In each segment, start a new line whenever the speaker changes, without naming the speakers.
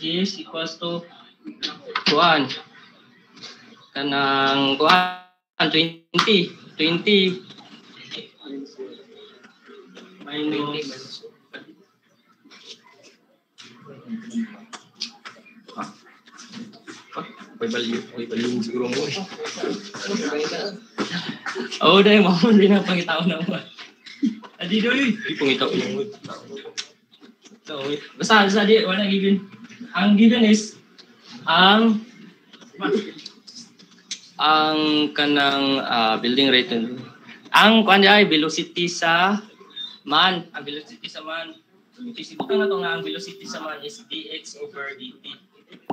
is equals to kuan kanang kuan 20 minus may value siguro mo. Oh, dahil mo din na pangitaon na mo. Adi doy, pangitaon mo. So, basta di wala given. Ang given is ang kanang building rate. Ang kuan ay velocity sa man, ang velocity sa man. Isipin na to nga ang velocity sa man is dx over dt,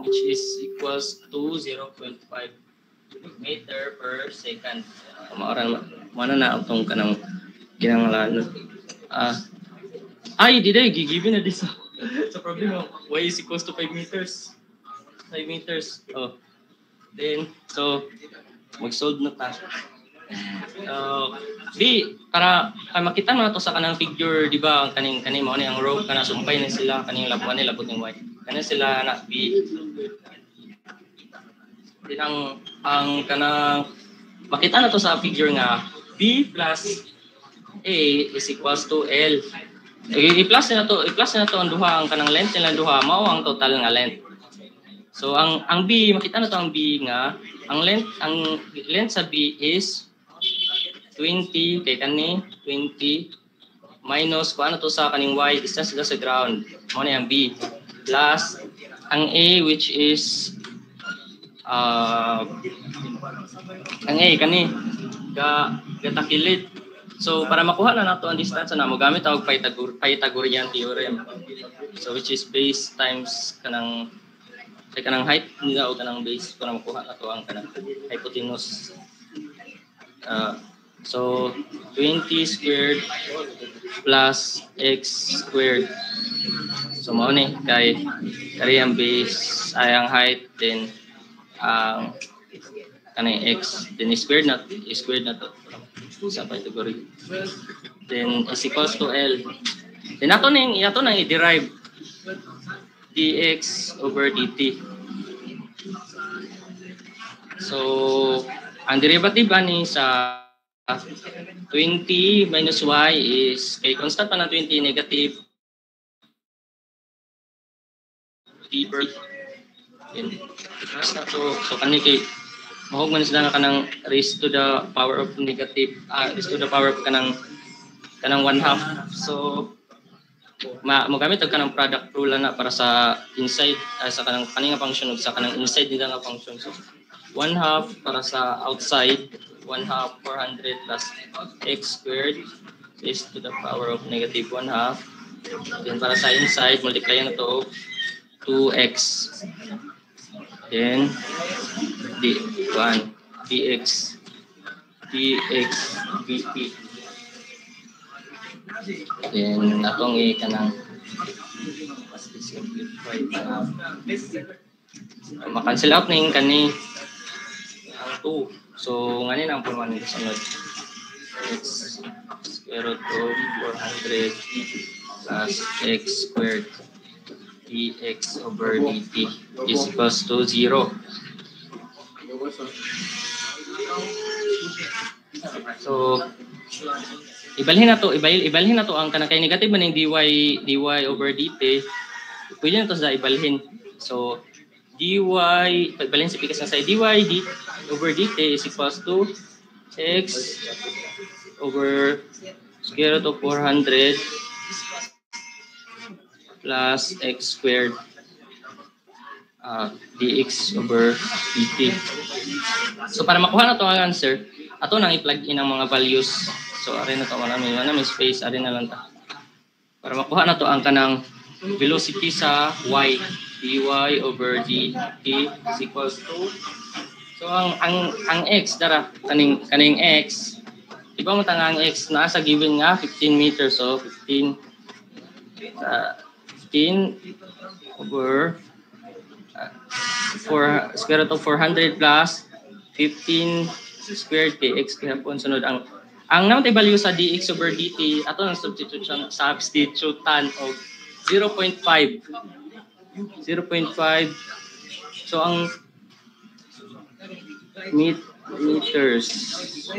which is equals to 0.5 meter per second. Mana na itong kanang ginanglan. Ay, di gigiven na this. So problem y is equals to 5 meters. 5 meters. Oh. Then, so mag-solve na ta. Para makita mo na to sa kanang figure, di ba? Ang kaning mo ni ang rope kana sumpay na sila, kaning labuan nila labot ng y. Kana sila na b. Din ang kanang makita na to sa figure nga b plus a is equals to l. I-plus na to ang duha, ang kanang length nila duha mao ang total nga length. So ang b, makita na to ang b nga ang length sa b is 20 kay kani 20 minus kuan to sa kaning y, distance sa ground mo na ang b, plus ang a which is ang a kani gatakilid. So para makuha na nato ang distance na mo gamit ang Pythagorean theorem. So which is base times kanang height nila o kanang base para makuha nato ang kanang hypotenuse. So 20 squared plus x squared. So mao ni kay ang base ay ang height, then ang kanang x, then squared na to sa Pythagorean. Then is equals to L. Then ato nang i-derive dx over dt. So ang derivative ani sa 20 minus y is kay constant pa na 20 negative d per. Then so kani kay mahog man sila kanang raised to the power of negative, raised to the power of kanang 1/2. So magamit og kanang product rule na para sa inside sa kanang kaninga function ug sa kanang inside nila nga function. So 1/2 para sa outside, 1/2 400 plus x squared is to the power of negative 1/2. Then para sa inside, multiply na to 2x. Then dx dt. Then atong kanang simplify ma-cancel out ning kani ang 2. So ngayon ang forma nito sunod x square root of 400 plus x squared dx over dt is equals to 0. So ibalhin na to ang kanang kay negative man ning dy over dt. Pwede na to sa ibalhin. So dy ibalhin sa pikas na sa dy over dt is equals to x over square root of 400 plus x squared dx over dt. So para makuha na to ang answer, ato nang i-plug in ang mga values. So ari na to manami space ari na lang ta. Para makuha na to ang kanang velocity sa y, dy over dt is equals to, so ang x dara kaning x, iba mo tanga ang x naa sa given nga 15 meters. So 15 over 4 square root of 400 plus 15 squared kx kinapon sunod ang namatay value sa dx over dt ato ang substitution of 0.5 0.5. So ang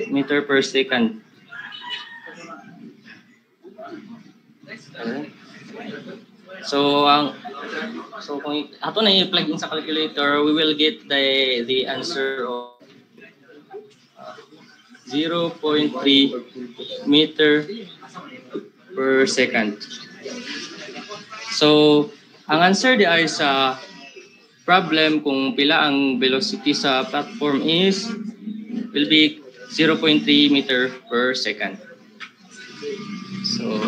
meter per second. Okay. So kung ato na i-plug in sa calculator, we will get the answer of 0.3 meter per second. So ang answer di ay sa problem kung pila ang velocity sa platform will be 0.3 meter per second. So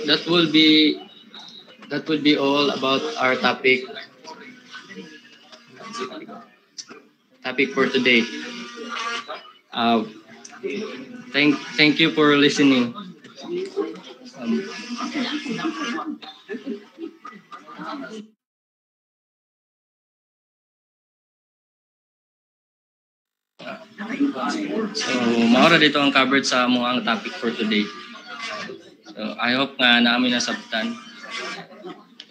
that will be all about our topic for today. Thank you for listening. So maura dito ang covered sa mga topic for today. So I hope nga namin nasabtan.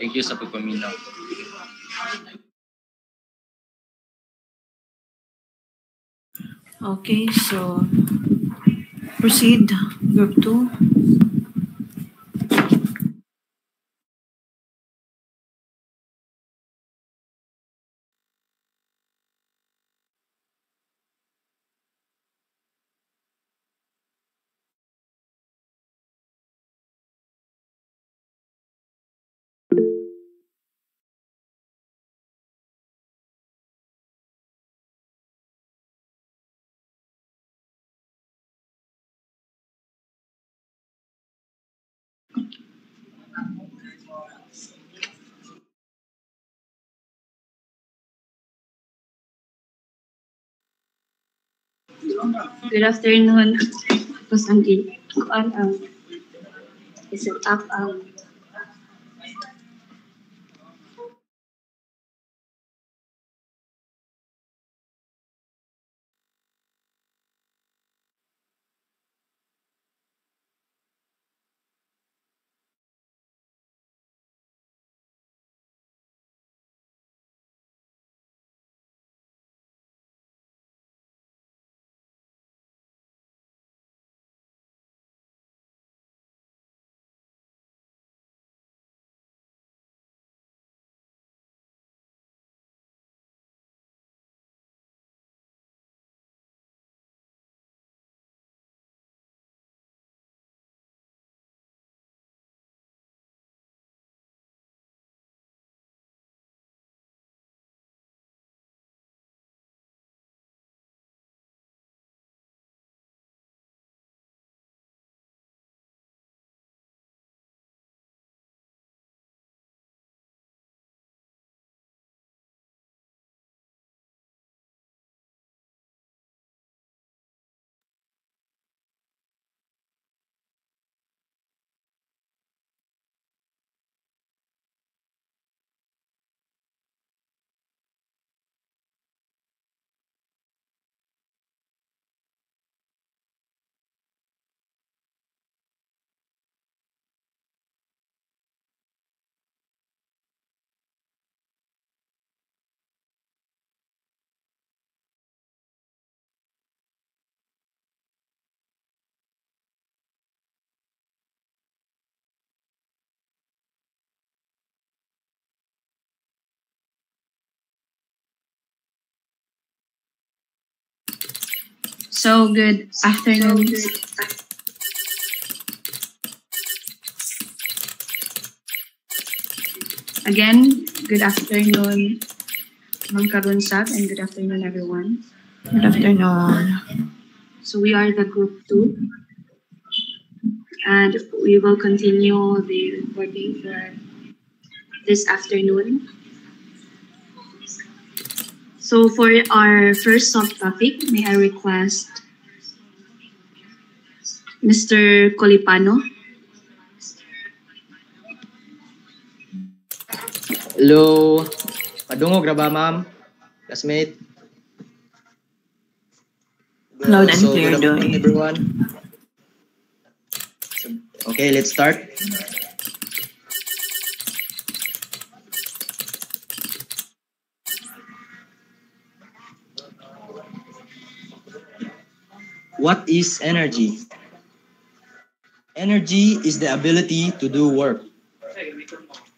Thank you sa pagpaminaw.
Okay, so proceed, group 2.
Good afternoon. Tapos ang i-set up ang So, good afternoon. Again, good afternoon, Ma'am Karunsat, and good afternoon, everyone.
Good afternoon.
So we are the group 2, and we will continue the recording for this afternoon. So for our first subtopic, may I request Mr. Colipano.
Hello. Padungog ra ba, ma'am? Classmate.
Loud and clear,
good afternoon,
Doy.
everyone.
Okay, let's start. What is energy? Energy is the ability to do work.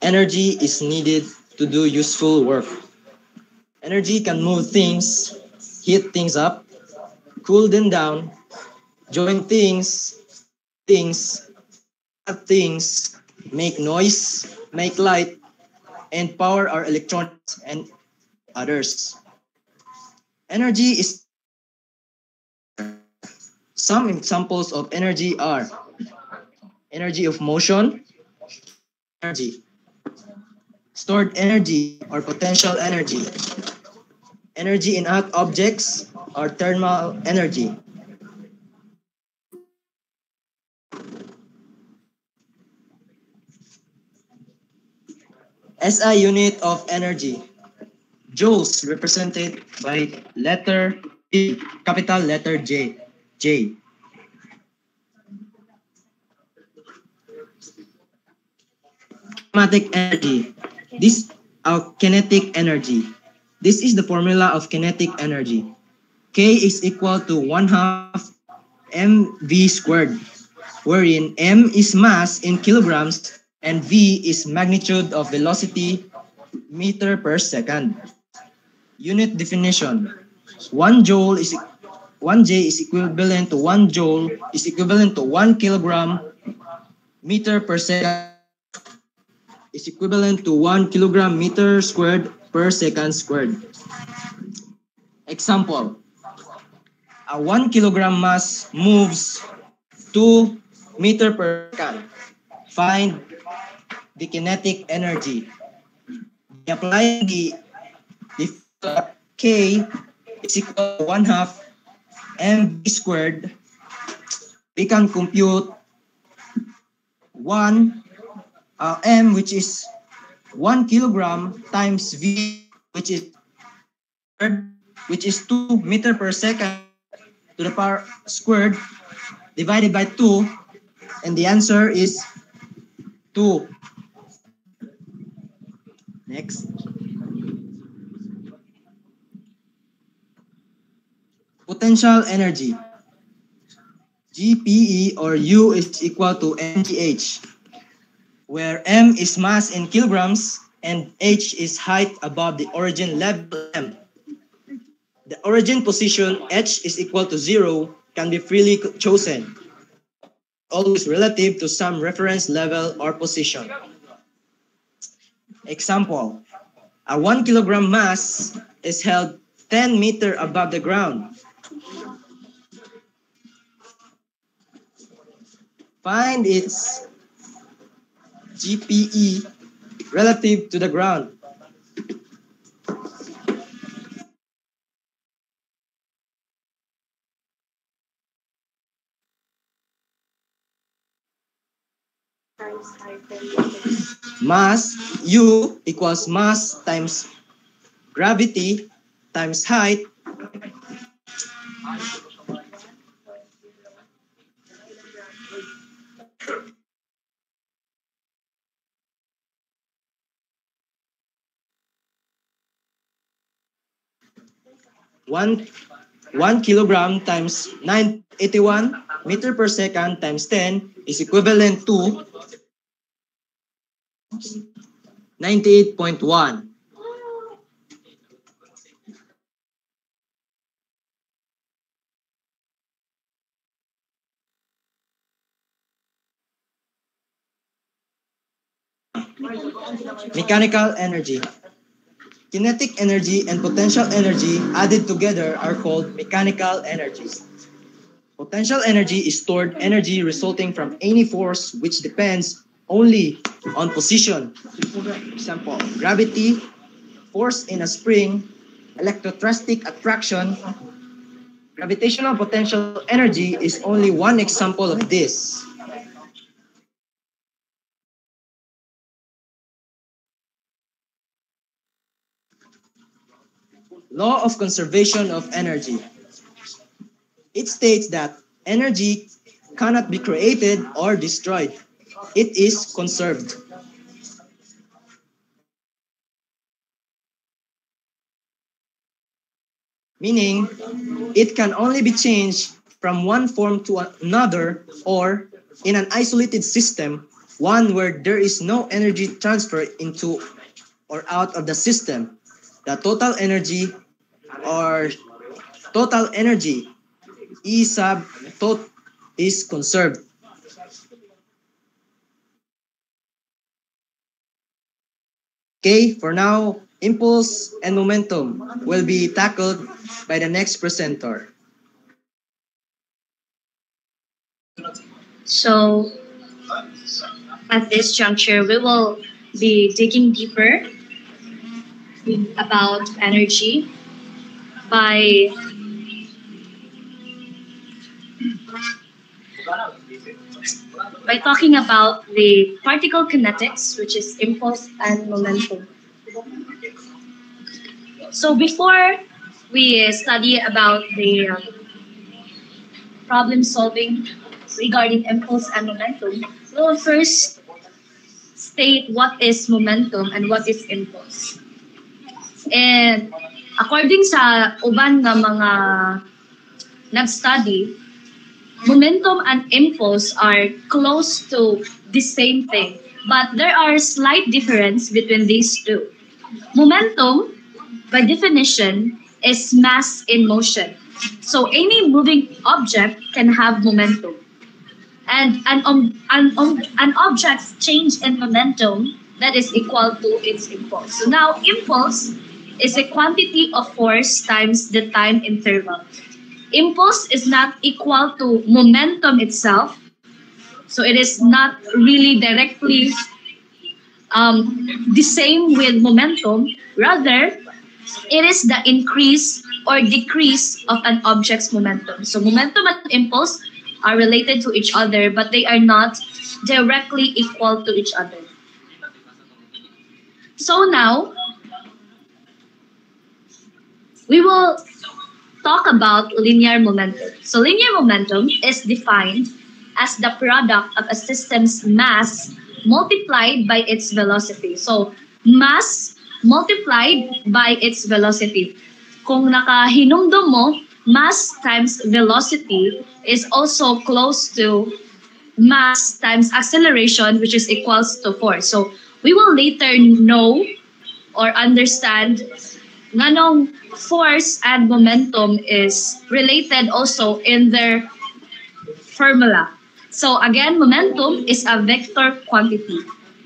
Energy is needed to do useful work. Energy can move things, heat things up, cool them down, join things, add things, make noise, make light, and power our electronics and others. Energy is some examples of energy are energy of motion, energy, stored energy or potential energy, energy in hot objects or thermal energy. SI unit of energy, joules represented by letter J, capital letter J. J. Kinetic energy. This kinetic energy. This is the formula of kinetic energy. K is equal to 1/2 mv squared, wherein m is mass in kilograms and v is magnitude of velocity meter per second. Unit definition. 1 joule is 1 J is equivalent to 1 joule is equivalent to 1 kilogram meter per second is equivalent to 1 kilogram meter squared per second squared. Example. A 1 kilogram mass moves 2 meter per second. Find the kinetic energy. By applying the K is equal to 1/2 mv squared, we can compute 1 m, which is 1 kilogram, times v, which is 2 meter per second to the power squared, divided by 2, and the answer is 2. Next. Potential energy. GPE or U is equal to mgh, where m is mass in kilograms and h is height above the origin level m. The origin position h is equal to 0 can be freely chosen, always relative to some reference level or position. Example, a 1 kilogram mass is held 10 meters above the ground. Find its GPE relative to the ground. Mass, U equals mass times gravity times height one kilogram times 981 meter per second times 10 is equivalent to 98.1. Mechanical energy. Kinetic energy and potential energy added together are called mechanical energy. Potential energy is stored energy resulting from any force which depends only on position. For example, gravity, force in a spring, electrostatic attraction. Gravitational potential energy is only one example of this. Law of conservation of energy. It states that energy cannot be created or destroyed. It is conserved. Meaning, it can only be changed from one form to another, or in an isolated system, one where there is no energy transfer into or out of the system. The total energy or total energy E sub tot is conserved. Okay, for now, impulse and momentum will be tackled by the next presenter.
So at this juncture, we will be digging deeper about energy by talking about the particle kinetics, which is impulse and momentum. So before we study about the problem solving regarding impulse and momentum, we will first state what is momentum and what is impulse. And according sa uban nga mga nag-study, momentum and impulse are close to the same thing, but there are slight difference between these two. Momentum, by definition, is mass in motion. So any moving object can have momentum. And an object's change in momentum that is equal to its impulse. So now impulse is a quantity of force times the time interval. Impulse is not equal to momentum itself. So it is not really directly the same with momentum. Rather, it is the increase or decrease of an object's momentum. So momentum and impulse are related to each other, but they are not directly equal to each other. So now, we will talk about linear momentum. So linear momentum is defined as the product of a system's mass multiplied by its velocity. So mass multiplied by its velocity. Kung nakahinumdum mo, mass times velocity is also close to mass times acceleration, which is equals to force. So we will later know or understand nganong force and momentum is related also in their formula. So again, momentum is a vector quantity.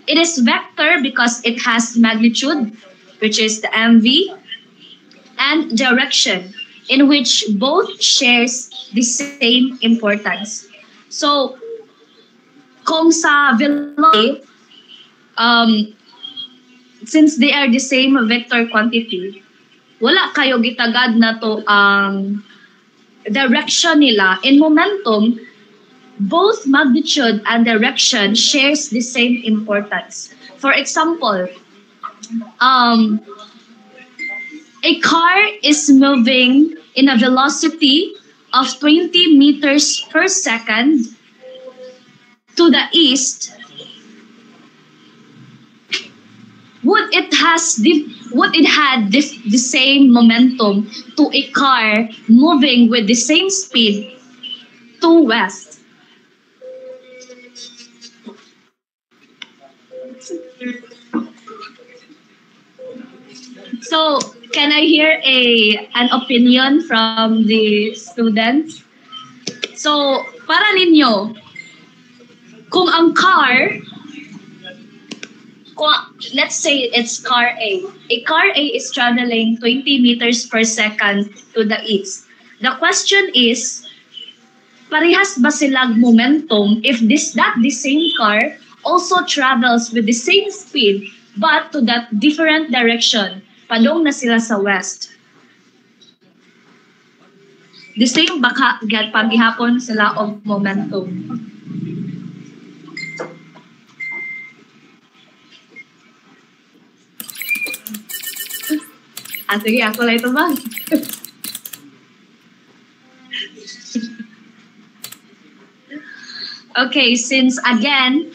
It is vector because it has magnitude, which is the mv, and direction, in which both shares the same importance. So, kung sa velocity, since they are the same vector quantity, wala kayo gitagad na to ang direction nila. In momentum, both magnitude and direction shares the same importance. For example, a car is moving in a velocity of 20 meters per second to the east. Would it had the same momentum to a car moving with the same speed to west? So, can I hear an opinion from the students? So, para ninyo, kung ang car, let's say it's car A. A car A is traveling 20 meters per second to the east. The question is, parehas ba silang momentum if that the same car also travels with the same speed but to that different direction? Padong na sila sa west. The same baka paghihapon sila of momentum. Sige, ako lang ito ba? Okay, since again,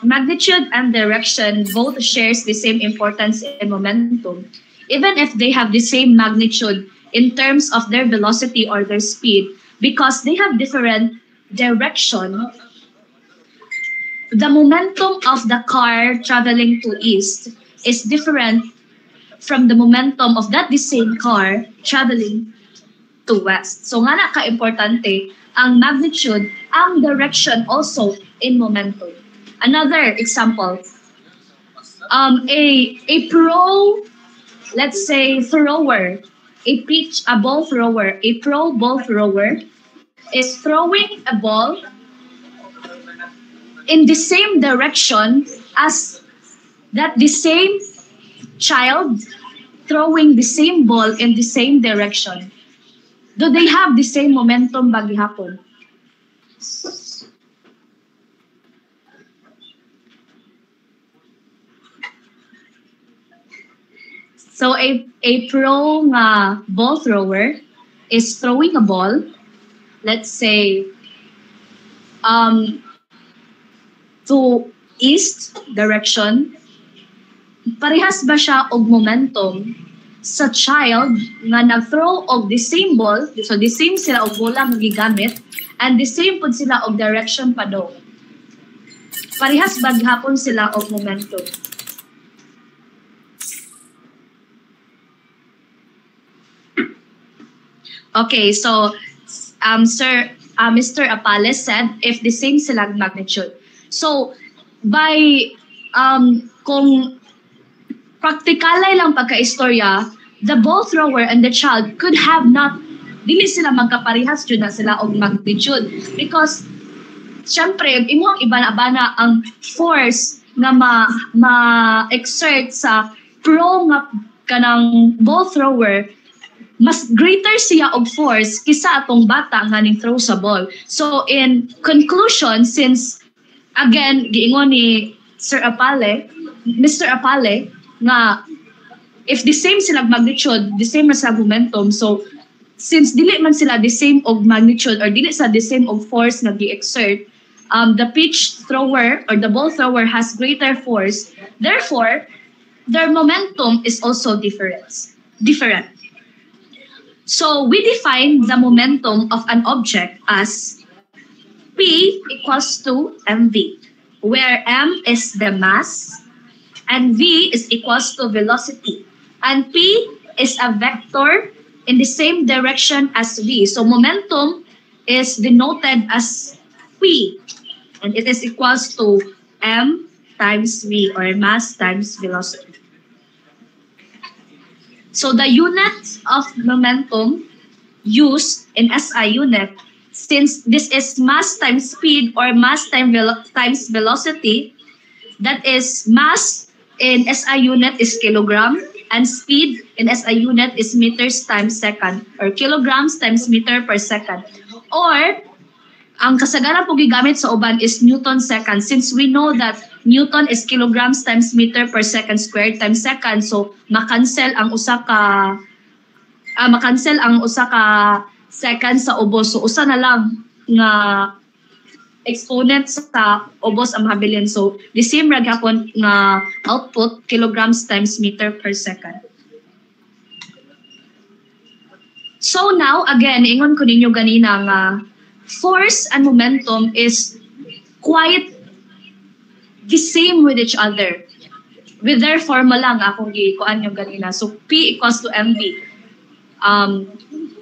magnitude and direction both shares the same importance in momentum, even if they have the same magnitude in terms of their velocity or their speed, because they have different direction, the momentum of the car traveling to east is different from the momentum of the same car traveling to west. So nga na ka-importante ang magnitude, ang direction also in momentum. Another example, a pro, let's say thrower, a pro ball thrower is throwing a ball in the same direction as that the same child throwing the same ball in the same direction. Do they have the same momentum ba gihapon? So a pro nga ball thrower is throwing a ball, let's say, to east direction. Parehas ba siya og momentum sa child nga nag-throw og the same ball, so the same sila og bola nga gigamit, and the same pud sila og direction pa daw. Parehas ba gihapon sila og momentum? Okay, so Mr. Apales said if the same silang magnitude. So by kung praktikalay lang pagka-istorya, the ball thrower and the child could have not, dili sila magkaparehas jud na sila og magnitude, because syempre imong ibana-bana ang force nga ma-exert sa pro nga kanang ball thrower, mas greater siya og force kisa atong bata nga ning throw sa ball. So in conclusion, since again giingon ni Mr. Apale nga if the same sila magnitude, the same na sa momentum, so since dili man sila the same og magnitude or dili sa the same og force nga gi-exert, the pitch thrower or the ball thrower has greater force, therefore their momentum is also different. So we define the momentum of an object as P equals to mv, where m is the mass and v is equals to velocity, and p is a vector in the same direction as v. So momentum is denoted as p, and it is equals to m times v, or mass times velocity. So the unit of momentum used in SI unit, since this is mass times speed or mass times velocity, that is mass in SI unit is kilogram and speed in SI unit is meters times second, or kilograms times meter per second. Or ang kasagaran po gigamit sa uban is Newton second, since we know that Newton is kilograms times meter per second squared times second, so makancel ang usa ka second sa ubos, so usa na lang nga exponent sa ubos ang mahabilin, so the same ra gyapon nga output kilograms times meter per second. So now again ingon ko ninyo ganina nga force and momentum is quite the same with each other. With their formula nga akong gikuan yung ganina. So P equals to mv.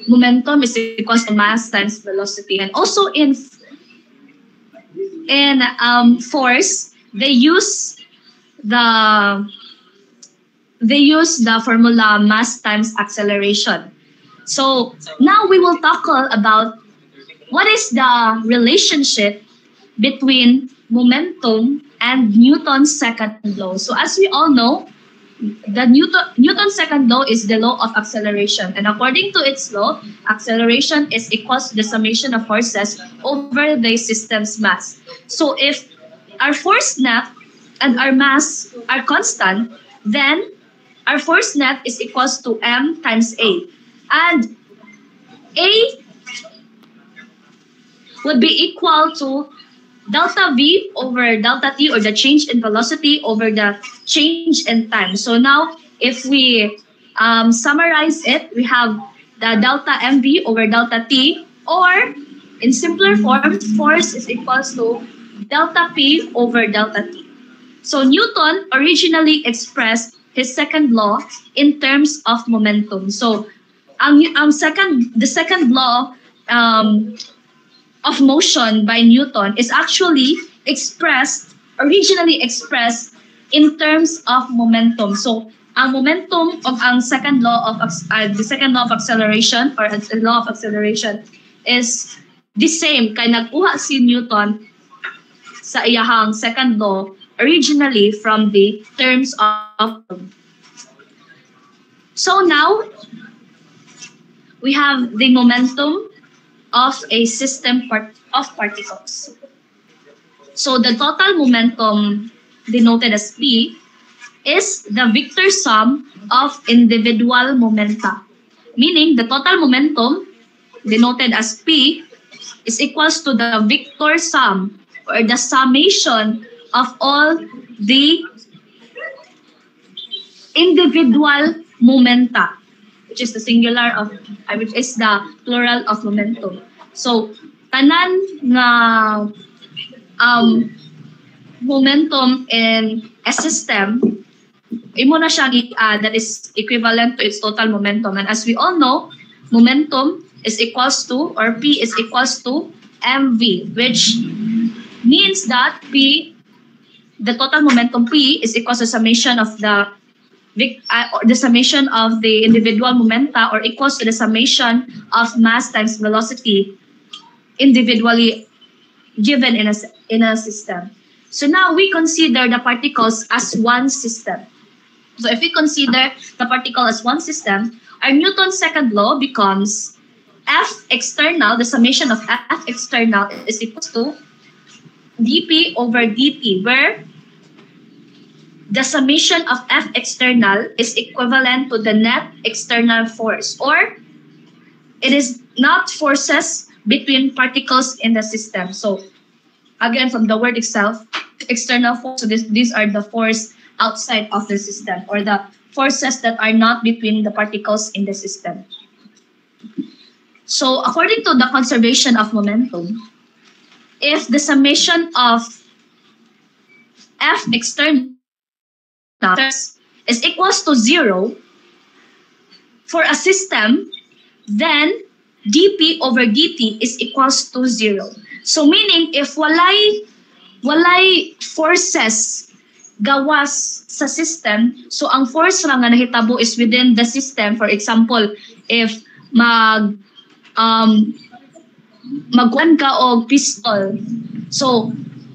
Momentum is equals to mass times velocity. And also in force, they use the formula mass times acceleration. So now we will tackle about what is the relationship between momentum and Newton's second law. So as we all know, the Newton's second law is the law of acceleration. And according to its law, acceleration is equals to the summation of forces over the system's mass. So if our force net and our mass are constant, then our force net is equals to m times a. And a would be equal to delta V over delta T, or the change in velocity over the change in time. So now, if we summarize it, we have the delta MV over delta T, or in simpler form, force is equals to delta P over delta T. So Newton originally expressed his second law in terms of momentum. So the second law of motion by Newton is actually originally expressed in terms of momentum. So ang momentum of ang second law of acceleration, or the law of acceleration, is the same kay nagkuha si Newton sa iyahang second law originally from the terms of. So now we have the momentum of a system of particles. So the total momentum, denoted as P, is the vector sum of individual momenta. Meaning the total momentum, denoted as P, is equals to the vector sum, or the summation of all the individual momenta, which is the singular of, which is the plural of momentum. So tanan nga momentum in a system, imo na siyang i-add, that is equivalent to its total momentum. And as we all know, momentum is equals to, or P is equals to mv, which means that P, the total momentum P, is equals to summation of the summation of the individual momenta, or equals to the summation of mass times velocity individually given in a system. So now we consider the particles as one system. So if we consider the particle as one system, our Newton's second law becomes F external, the summation of F external is equals to dP over dt, where the summation of F external is equivalent to the net external force, or it is not forces between particles in the system. So again, from the word itself, external force, so these are the force outside of the system, or the forces that are not between the particles in the system. So according to the conservation of momentum, if the summation of F external is equals to 0 for a system, then dP over dt is equals to 0. So meaning, if walay forces gawas sa system, so ang force ra nga nahitabo is within the system. For example, if magkuan ka og pistol, so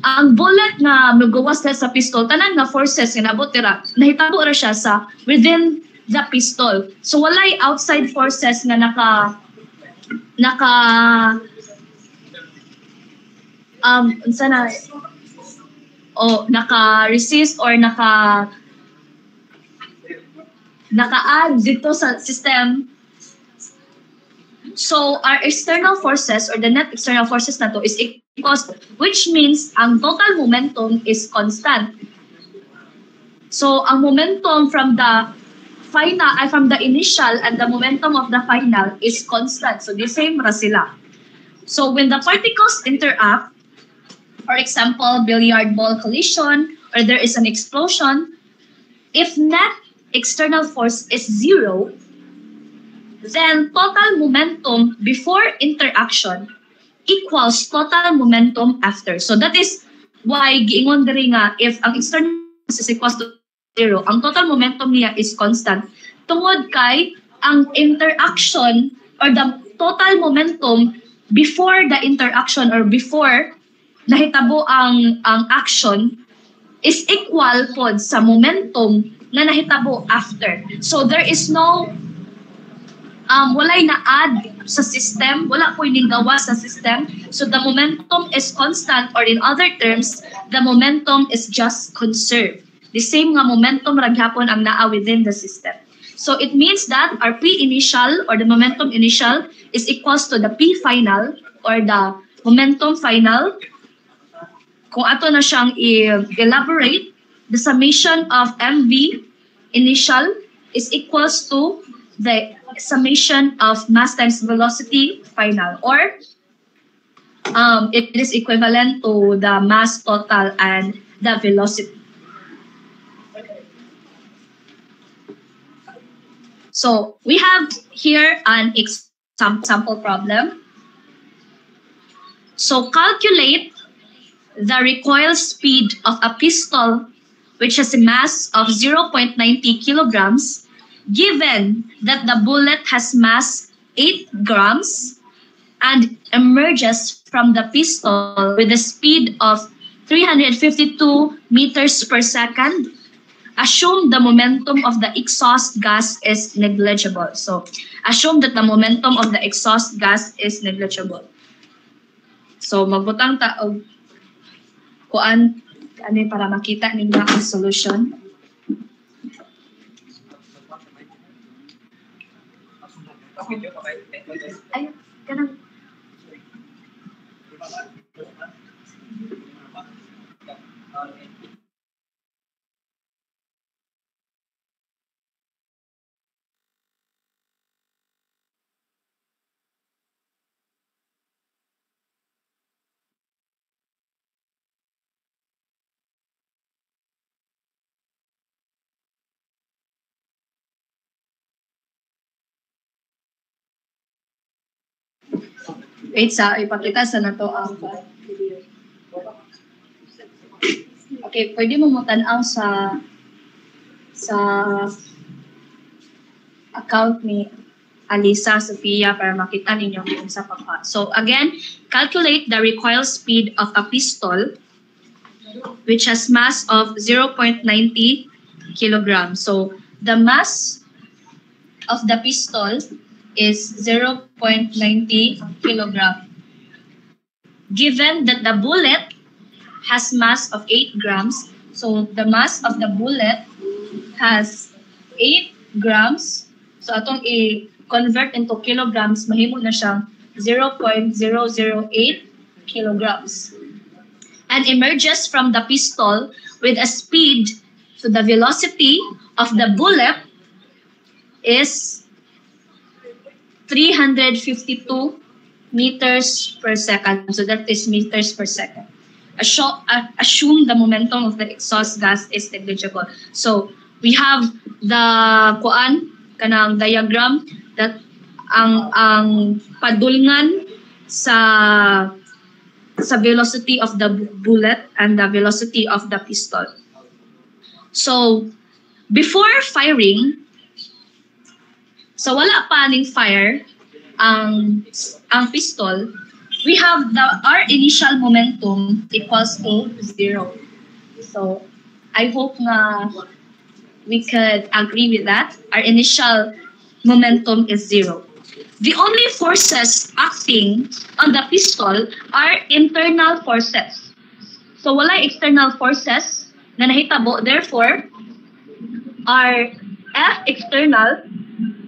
ang bullet na magawas sa pistol, tanan nga forces nga nabot dira, nahitabo ra siya sa within the pistol. So walay outside forces nga naka-resist or naka-add dito sa system. So our external forces, or the net external forces na to, is equals, which means ang total momentum is constant. So ang momentum from the final, from the initial and the momentum of the final is constant. So the same ra sila. So when the particles interact, for example, billiard ball collision, or there is an explosion, if net external force is 0, then total momentum before interaction equals total momentum after. So that is why giingon diri nga, if ang external force is equals to 0, ang total momentum niya is constant. Tungod kay ang interaction, or the total momentum before the interaction, or before nahitabo ang action, is equal pod sa momentum na nahitabo after. So there is no walay na add sa system, wala po yung gawa sa system. So the momentum is constant, or in other terms, the momentum is just conserved. The same nga momentum raghapon ang naa within the system. So it means that our P initial, or the momentum initial, is equals to the P final, or the momentum final, kung ato na siyang i-elaborate, the summation of MV initial is equals to the summation of mass times velocity final, or it is equivalent to the mass total and the velocity. So we have here an example problem. So calculate the recoil speed of a pistol which has a mass of 0.90 kilograms, given that the bullet has mass 8 grams and emerges from the pistol with a speed of 352 meters per second. Assume the momentum of the exhaust gas is negligible. So assume that the momentum of the exhaust gas is negligible. So magbutang ta og kuan ani para makita ninyo ang solution. Ay, kanang wait sa ipakita sa nato ang video. Okay, pwede mo tan-aw sa account ni Alisa Sofia para makita ninyo kung sa pagka. So again, calculate the recoil speed of a pistol which has mass of 0.90 kilograms. So the mass of the pistol is 0.90 kilogram. Given that the bullet has mass of 8 grams, so the mass of the bullet has 8 grams. So atong i-convert into kilograms, mahimo na siyang 0.008 kilograms. And emerges from the pistol with a speed, so the velocity of the bullet is 352 meters per second. So that is meters per second. Assume the momentum of the exhaust gas is negligible. So we have the kanang diagram that ang padulngan sa velocity of the bullet and the velocity of the pistol. So before firing, so wala pa ning fire ang pistol, we have our initial momentum equals to 0. So I hope na we could agree with that. Our initial momentum is 0. The only forces acting on the pistol are internal forces. So wala external forces na nahitabo. Therefore, our F external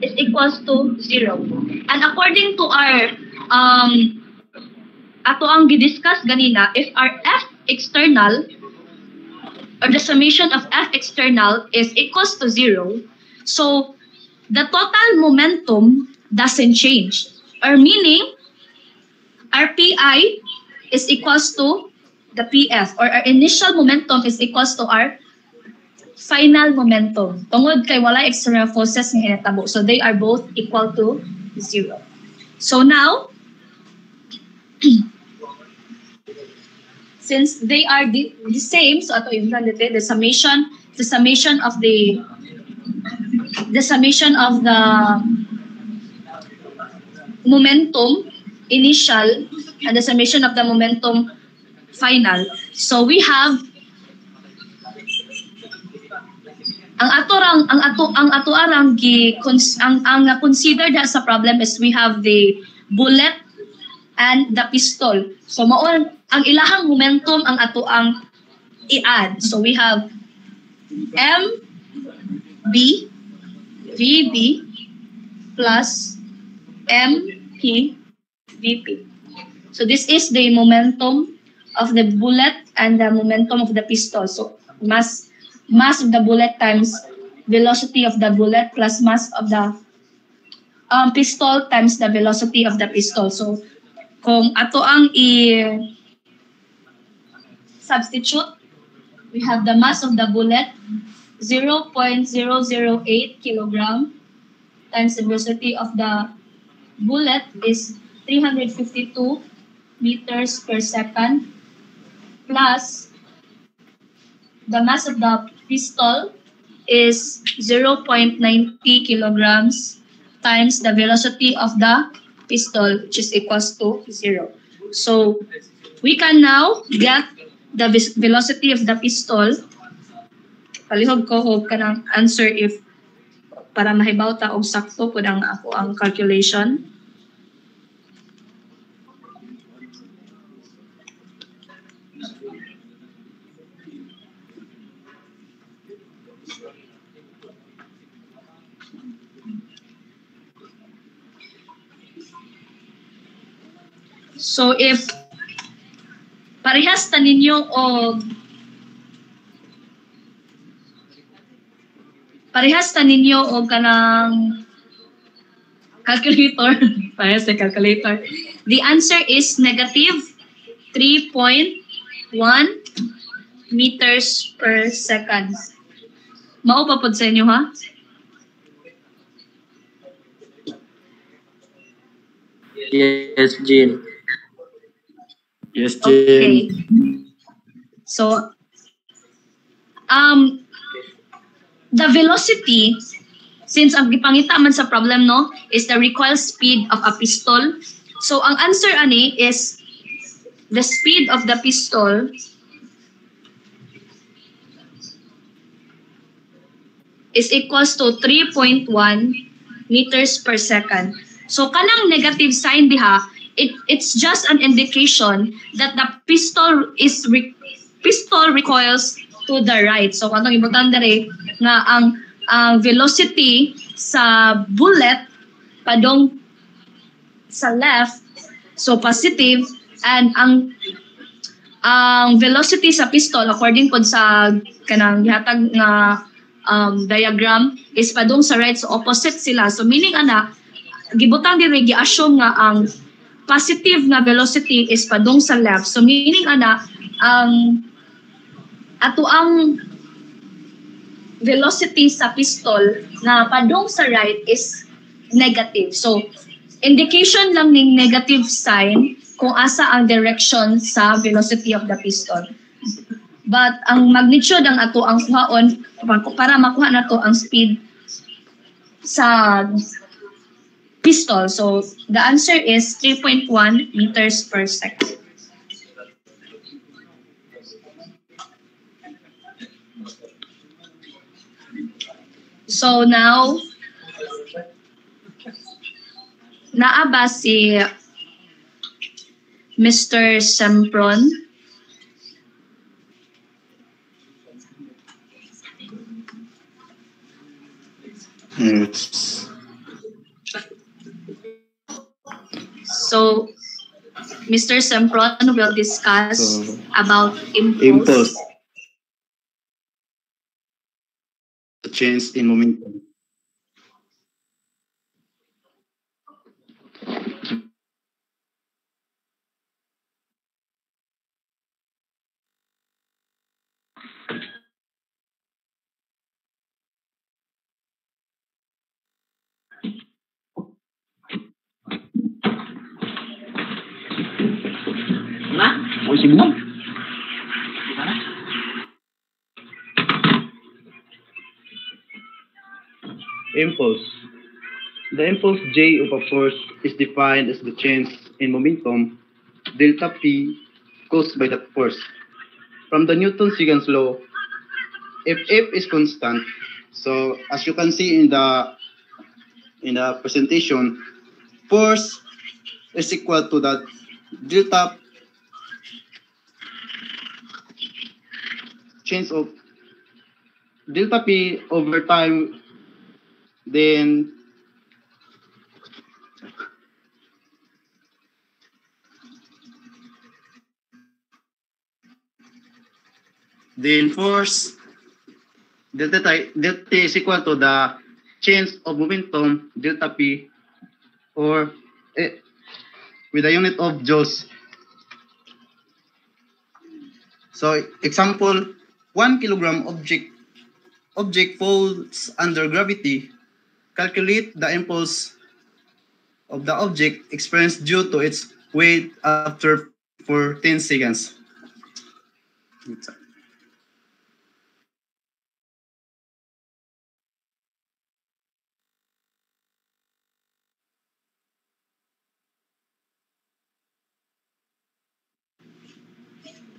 is equals to 0. And according to our ato ang gidiscuss ganina, if our F external or the summation of F external is equals to 0, so the total momentum doesn't change. Or meaning, our PI is equals to the PF, or our initial momentum is equals to our final momentum. Tungod kay wala external forces nga hinatabo. So they are both equal to 0. So now, since they are the same, so ato yung the summation of the momentum initial and the summation of the momentum final. So we have ang considered sa problem is we have the bullet and the pistol. So maon ang ilahang momentum ang ato ang i-add. So we have MB VB plus MP VP. So this is the momentum of the bullet and the momentum of the pistol. So mass of the bullet times velocity of the bullet plus mass of the pistol times the velocity of the pistol. So kung ato ang substitute, we have the mass of the bullet 0.008 kilogram times the velocity of the bullet is 352 meters per second plus the mass of the pistol is 0.90 kilograms times the velocity of the pistol, which is equals to 0. So we can now get the velocity of the pistol. Palihog ko og kanang answer if para mahibaw ta og sakto pud ang ako ang calculation. So if parehas ta ninyo og kanang calculator, parehas sa calculator, the answer is negative 3.1 meters per second. Mao pa pod sa inyo ha?
Yes, Jim.
Yes, Jim.
Okay. So, the velocity, since ang gipangita man sa problem, no, is the recoil speed of a pistol. So, ang answer ani is the speed of the pistol is equals to 3.1 meters per second. So, kanang negative sign diha, it's just an indication that the pistol recoils to the right. So kanang importante rin nga ang velocity sa bullet padong sa left, so positive, and ang velocity sa pistol according pod sa kanang gihatag nga diagram is padong sa right, so opposite sila. So meaning ana gibutang diri gi-assume nga ang positive na velocity is padung sa left. So meaning ana ato ang velocity sa pistol na padung sa right is negative. So indication lang ning negative sign kung asa ang direction sa velocity of the pistol. But ang magnitude ang ato ang kuhaon para makuha nato ang speed sa pistol. So the answer is 3.1 meters per second. So now, naa ba si Mr. Sempron?
Yes.
So, Mr. Sempron will discuss about impulse.
Impulse. The change in momentum. Impulse. The impulse J of a force is defined as the change in momentum delta P caused by that force. From the Newton's second law, if F is constant, so as you can see in the presentation, force is equal to that delta change of delta P over time, then then force delta T is equal to the change of momentum delta P, or with the unit of joules. So example, 1 kilogram object falls under gravity. Calculate the impulse of the object experienced due to its weight after for 10 seconds.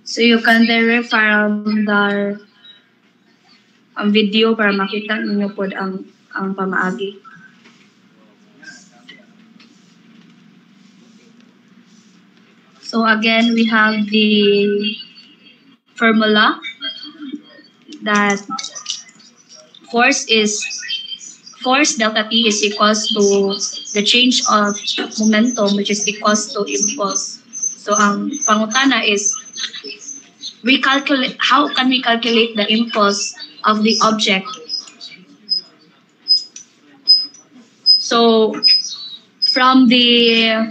So you can direct from the ang video para makita ninyo po ang pamaagi. So again, we have the formula that force delta T is equals to the change of momentum, which is equals to impulse. So ang pangutana is how can we calculate the impulse of the object? So from the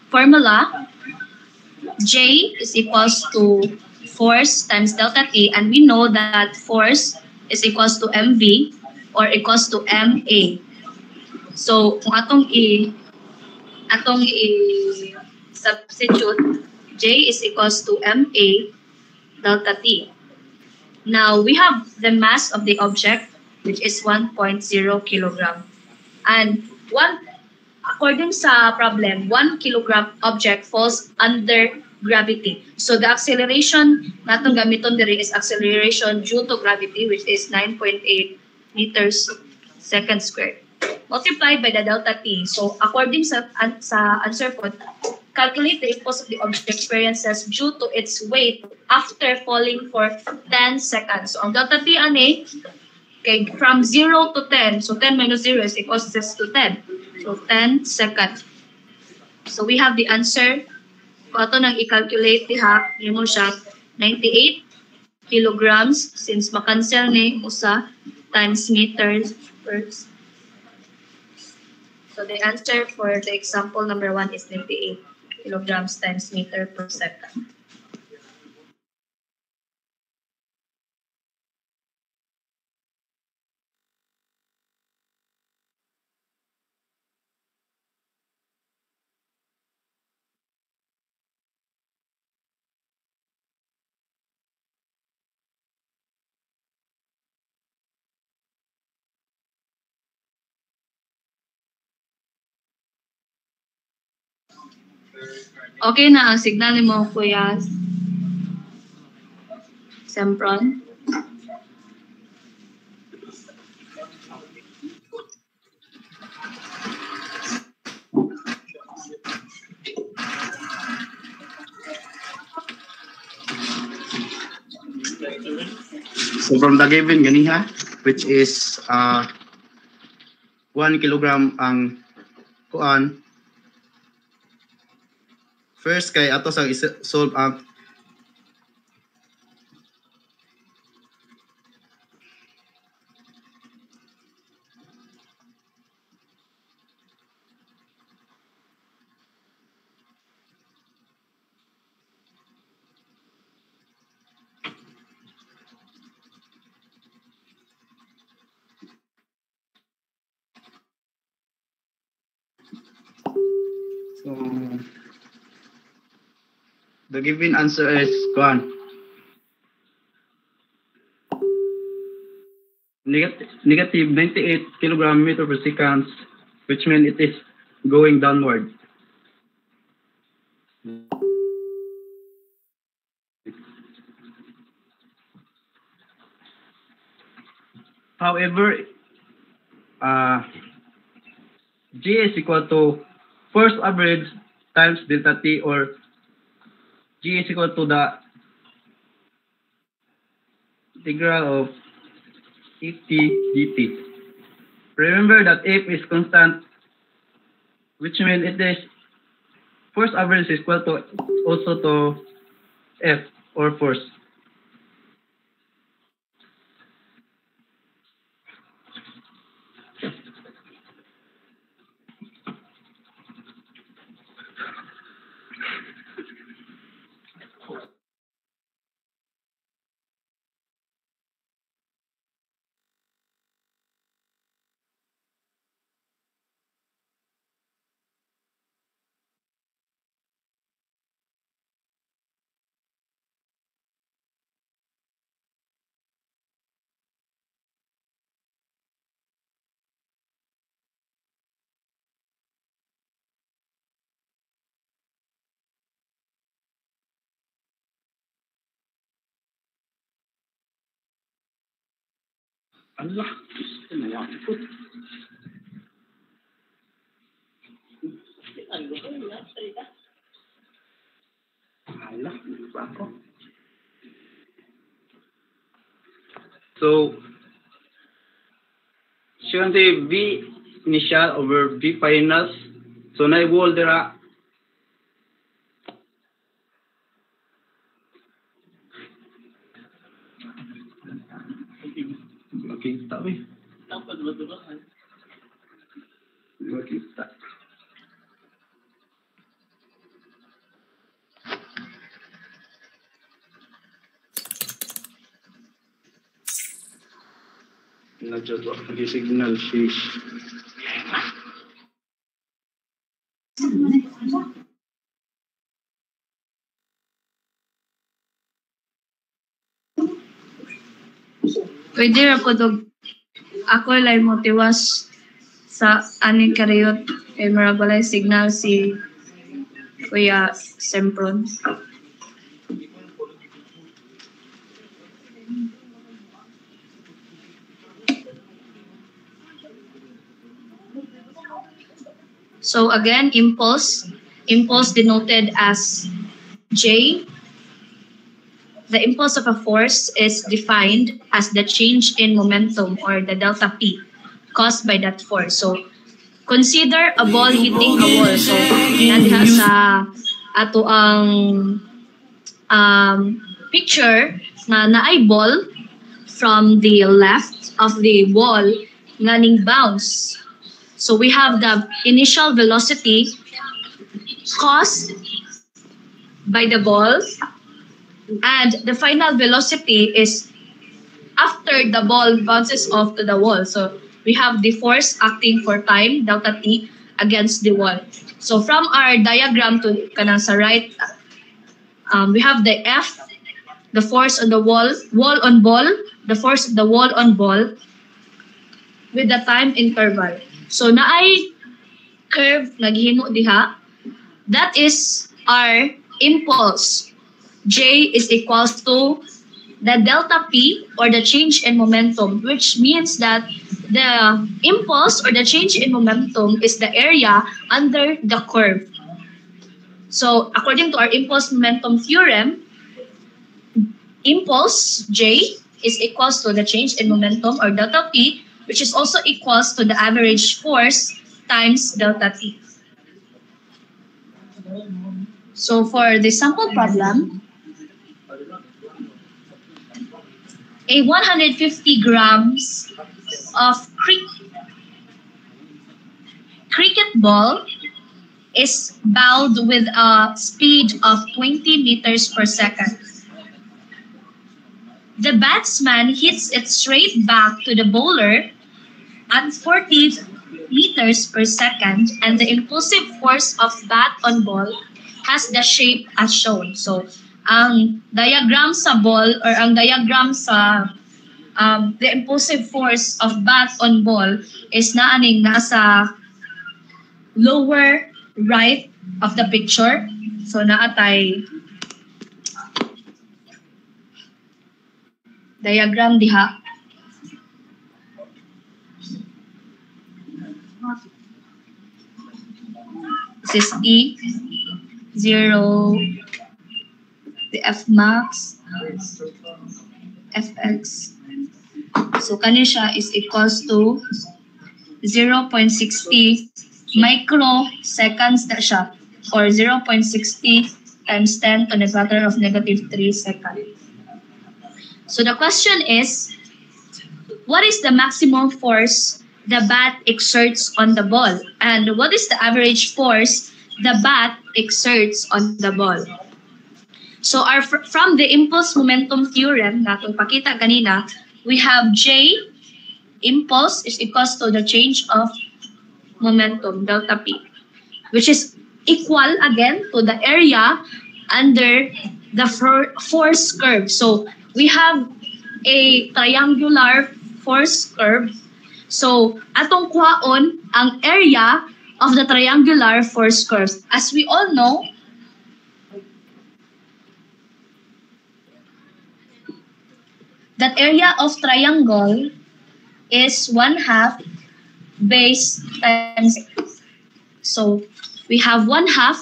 formula, J is equals to force times delta T, and we know that force is equals to mv or equals to ma. So kung atong substitute, J is equals to ma delta T. Now we have the mass of the object, which is 1.0 kilogram, and according sa problem, 1 kilogram object falls under gravity. So the acceleration natong gamiton diri is acceleration due to gravity, which is 9.8 meters second squared, multiplied by the delta T. So according sa answer po, calculate the impulse of the object experiences due to its weight after falling for 10 seconds. So ang delta T ani, okay, from 0 to 10. So 10 minus 0 is equals to 10. So 10 seconds. So we have the answer. Kung ito nang i-calculate diha, mo siya 98 kilograms since makancel ni usa times meters per. So the answer for the example number 1 is 98 kilograms times meter per second. Okay na ang signal mo, Kuya Sempron.
So from the given ganiha, which is 1 kilogram ang kuan. First kay ato sa solve ang the given answer is negative 98 kilogram meter per second, which means it is going downward. However, G is equal to force average times delta T, or G is equal to the integral of F T dt. Remember that F is constant, which means it is force average is equal to also to F. or force. Allah, so, siyempre V initial over V finals. So, na-evolve dira. Makita, eh. Makita. Nadya to. Nag-signal si...
Pwede ra po to. Ako lay mo tiwas sa aning kariyot. Kay maragwalay signal si Kuya Sempron. So again, impulse denoted as J. The impulse of a force is defined as the change in momentum or the delta P caused by that force. So consider a ball hitting a wall. So nadha sa ato ang picture na naay ball from the left of the wall nga ning bounce. So we have the initial velocity caused by the ball, and the final velocity is after the ball bounces off to the wall. So we have the force acting for time, delta T, against the wall. So from our diagram to kanang sa right, we have the F, the force on the wall on ball, the force of the wall on ball, with the time interval. So naay curve naghimo diha. That is our impulse. J is equals to the delta P or the change in momentum, which means that the impulse or the change in momentum is the area under the curve. So according to our impulse momentum theorem, impulse J is equals to the change in momentum or delta P, which is also equals to the average force times delta T. So for the sample problem, a 150 grams of cricket ball is bowled with a speed of 20 meters per second. The batsman hits it straight back to the bowler at 40 meters per second, and the impulsive force of bat on ball has the shape as shown. So, ang diagram sa ball or ang diagram sa the impulsive force of bat on ball is nasa lower right of the picture. So, naatay diagram diha. This is E, 0, the F max, Fx. So kani siya is equals to 0.60 microseconds na siya, or 0.60 times 10 to the power of negative 3 seconds. So the question is, what is the maximum force the bat exerts on the ball? And what is the average force the bat exerts on the ball? So from the impulse momentum theorem na itong pakita kanina, we have J impulse is equals to the change of momentum, delta P, which is equal again to the area under the force curve. So we have a triangular force curve. So atong kuhaon ang area of the triangular force curve. As we all know, that area of triangle is 1/2 base times. So we have 1/2.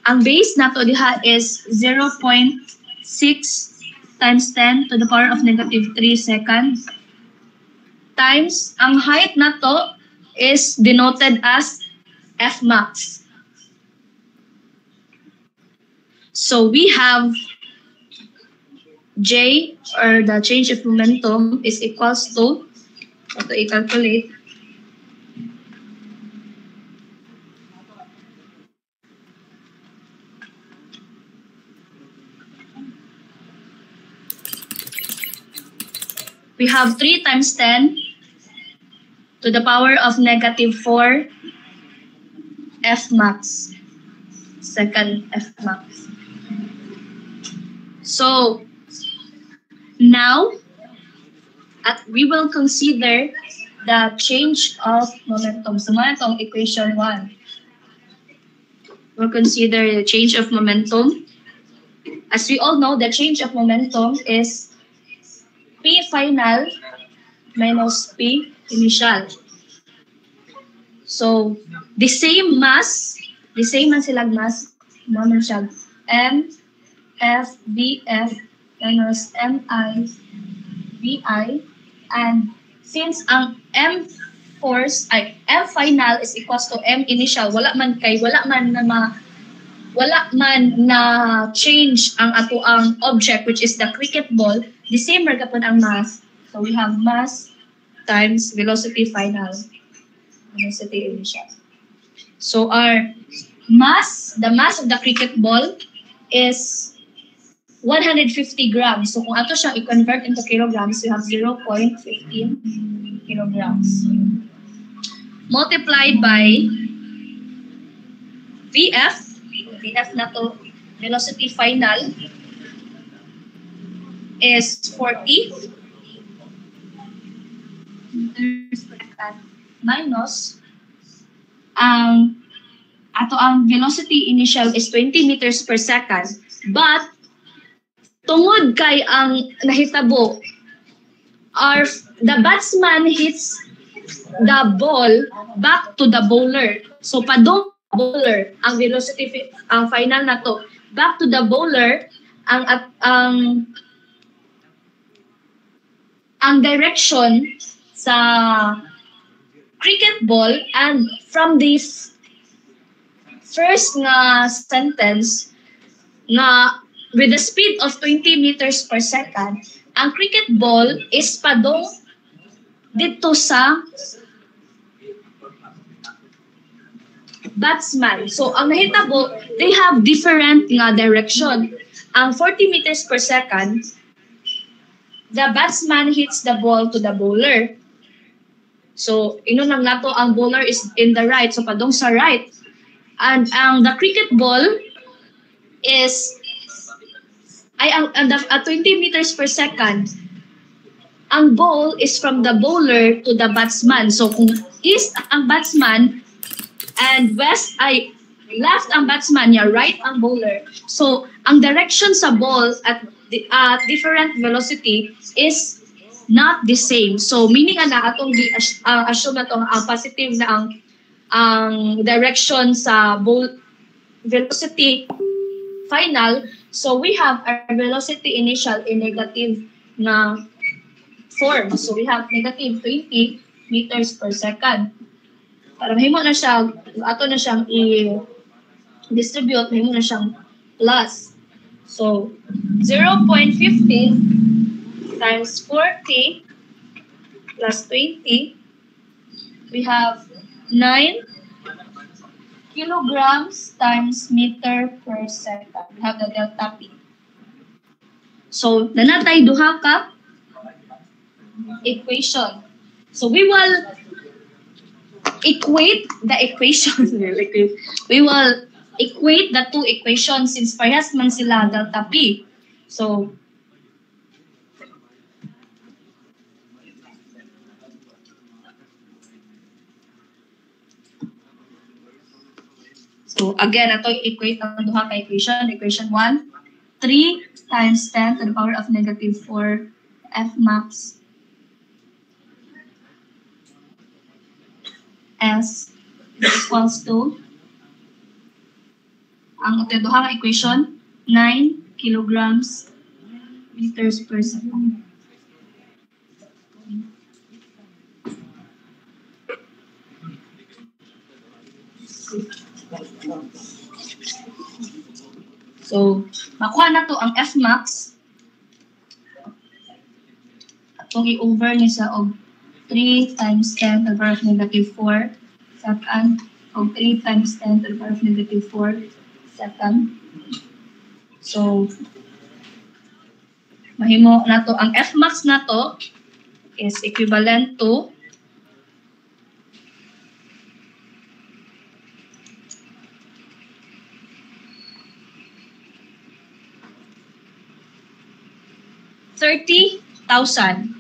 Ang base nato diha is 0.6 times 10 to the power of negative 3 seconds. Times ang height nato is denoted as F max. So we have J, or the change of momentum, is equals to, so to calculate, we have 3 times 10 to the power of negative 4 F max, second F max. So now, we will consider the change of momentum. So, itong equation 1. We'll consider the change of momentum. As we all know, the change of momentum is P final minus P initial. So, the same man silang mass, naman siya, M, F, V, F, minus MI, VI, and since ang M final is equals to M initial, wala man na change ang ato ang object, which is the cricket ball, the same ra gapon ang mass. So we have mass times velocity final, velocity initial. So our mass, the mass of the cricket ball is 150 grams. So kung ato siyang i-convert into kilograms, we have 0.15 kilograms. Multiplied by VF na to, velocity final, is 40 meters per second minus ato ang velocity initial is 20 meters per second. But tungod kay ang nahitabo, the batsman hits the ball back to the bowler. So padong bowler ang velocity, ang final na to, back to the bowler ang direction sa cricket ball. And from this first nga sentence nga with a speed of 20 meters per second, ang cricket ball is padong dito sa batsman. So, ang nahitabo, they have different nga direction. Ang 40 meters per second, the batsman hits the ball to the bowler. So, inunang nato, ang bowler is in the right, so padong sa right. And the cricket ball is at 20 meters per second, ang ball is from the bowler to the batsman. So kung east ang batsman and left ang batsman, right ang bowler. So ang direction sa ball at different velocity is not the same. So meaning na atong assume na itong positive na ang direction sa ball velocity final. So we have our velocity initial in negative na form. So we have negative 20 meters per second. Para mahimo na siya, ato na siyang distribute, may mo na siyang plus. So, 0.15 times 40 plus 20, we have 9 kilograms times meter per second. We have the delta P. So, nanatay duha ka equation. So, we will equate the equation. We will equate the two equations since parehas man sila delta P. So, again, ito equate ang duha ka equation. Equation 1, 3 times 10 to the power of negative 4 F max S equals to ang ito duha ka equation 9 kilograms meters per second. So, makuha na to ang F max. Atong i-over ni sa og 3 times 10 to the power of negative 4 second og 3 times 10 to the power of negative 4 second. So, mahimo na to ang F max na to is equivalent to 30,000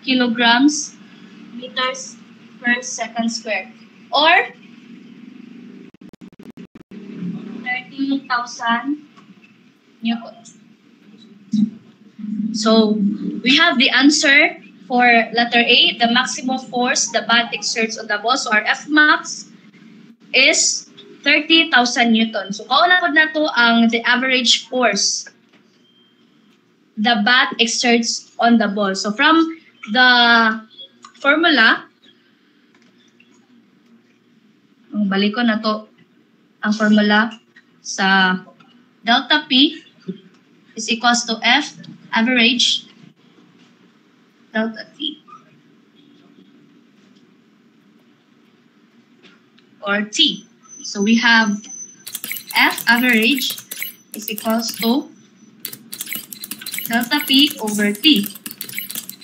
kilograms meters per second squared, or 30,000 newtons. So we have the answer for letter A, the maximum force the bat exerts on the ball. So our F max is 30,000 newtons. So kauna po na to ang the average force the bat exerts on the ball. So from the formula, balik ko na to ang formula sa delta P is equals to F average delta T or T. So we have F average is equals to delta P over T,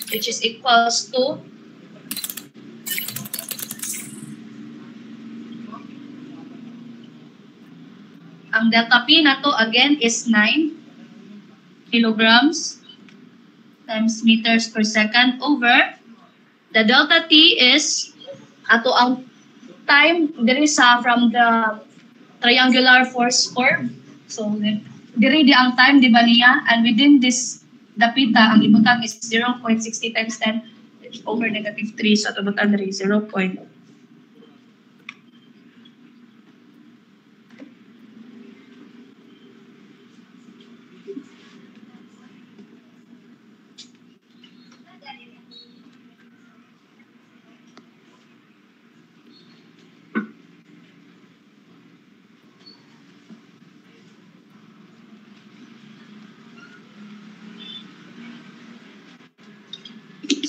which is equals to ang delta P na to again is 9 kilograms times meters per second over the delta T is ato ang time diri sa from the triangular force curve. So diri di ang time di ba niya, and within this dapita ang ibutang is 0.60 times 10 over negative 3. So tubutan diri 0.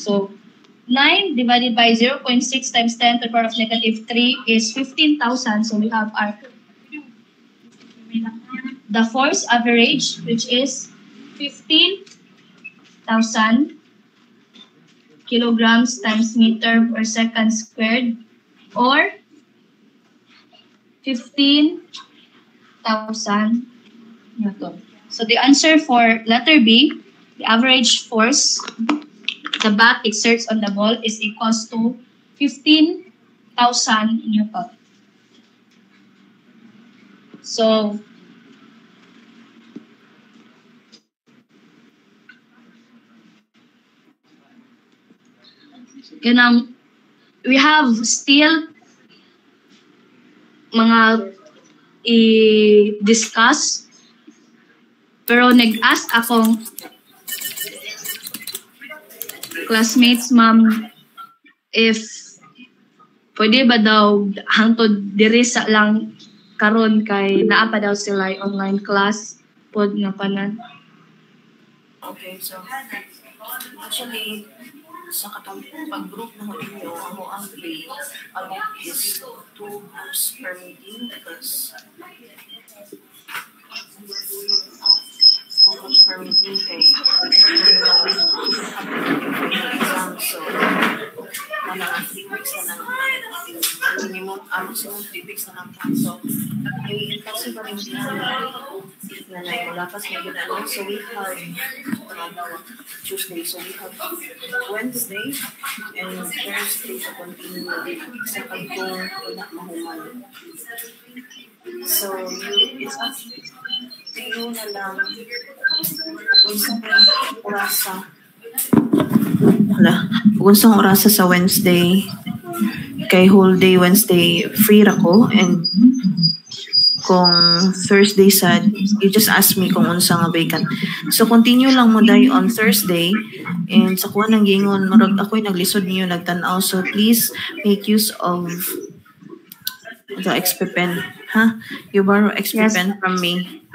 So 9 divided by 0.6 times 10 to the power of negative 3 is 15,000. So we have our the force average, which is 15,000 kilograms times meter per second squared, or 15,000 newton. So the answer for letter B, the average force the bat exerts on the ball is equals to 15,000 newton. So we have still mga i-discuss, pero nag-ask akong classmates, ma'am, if pwede ba daw hangtod diri sa lang karon kay naa pa daw sila online class pod nga kanan.
Okay, so actually, sa katong pag-group na ninyo, amo ang play, is 2 groups per meeting because 2 groups per meeting kay exam, so na 3 weeks na lang minimum, maximum 3 weeks na lang so i-impossible rin sila na nagmulakas na gano'n. So we have Tuesday, so we have Wednesday and Thursday to continue sa pagkong wala mahuman. So it's up to you na lang kung saan orasa. Kung saan orasa sa Wednesday, kay whole day Wednesday free ako, and kung Thursday sad, you just ask me kung unsa nga vacant. So continue lang mo dahil on Thursday, and sa kuha ng gingon, marag ako'y naglisod niyo, nagtanaw, so please make use of the XP pen. Ha? You borrow XP pen from me.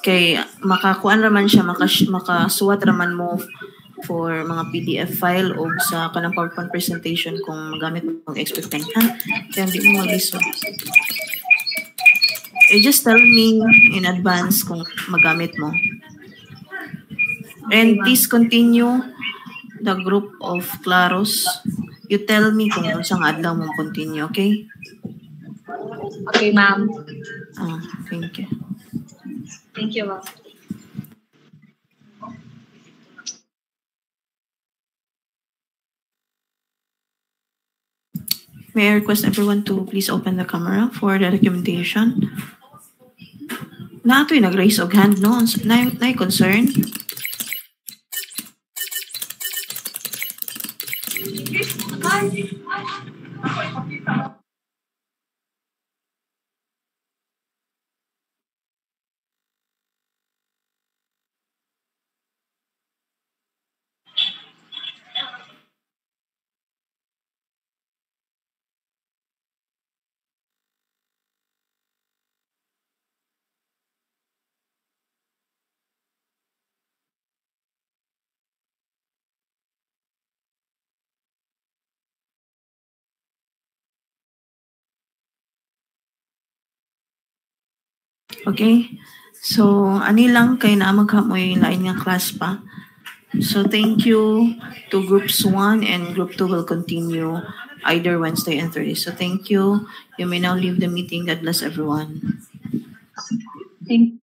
Kay makakuan raman siya, makasuwat raman mo for mga PDF file o sa kanang PowerPoint presentation kung magamit mo ng XP pen. Ha? Kaya hindi mo maglisod. Just tell me in advance kung magamit mo. And please continue the group of Claros. You tell me kung unsang adlaw mong continue, okay?
Okay, ma'am.
Thank you.
Thank you, ma'am.
May I request everyone to please open the camera for the documentation? Nato'y nag-raise og hand, no? Nay concern? Okay, so ani lang kay na maghamoy lain nga class pa. So thank you to groups 1 and group 2 will continue either Wednesday and Thursday. So thank you. You may now leave the meeting. God bless everyone.
Thank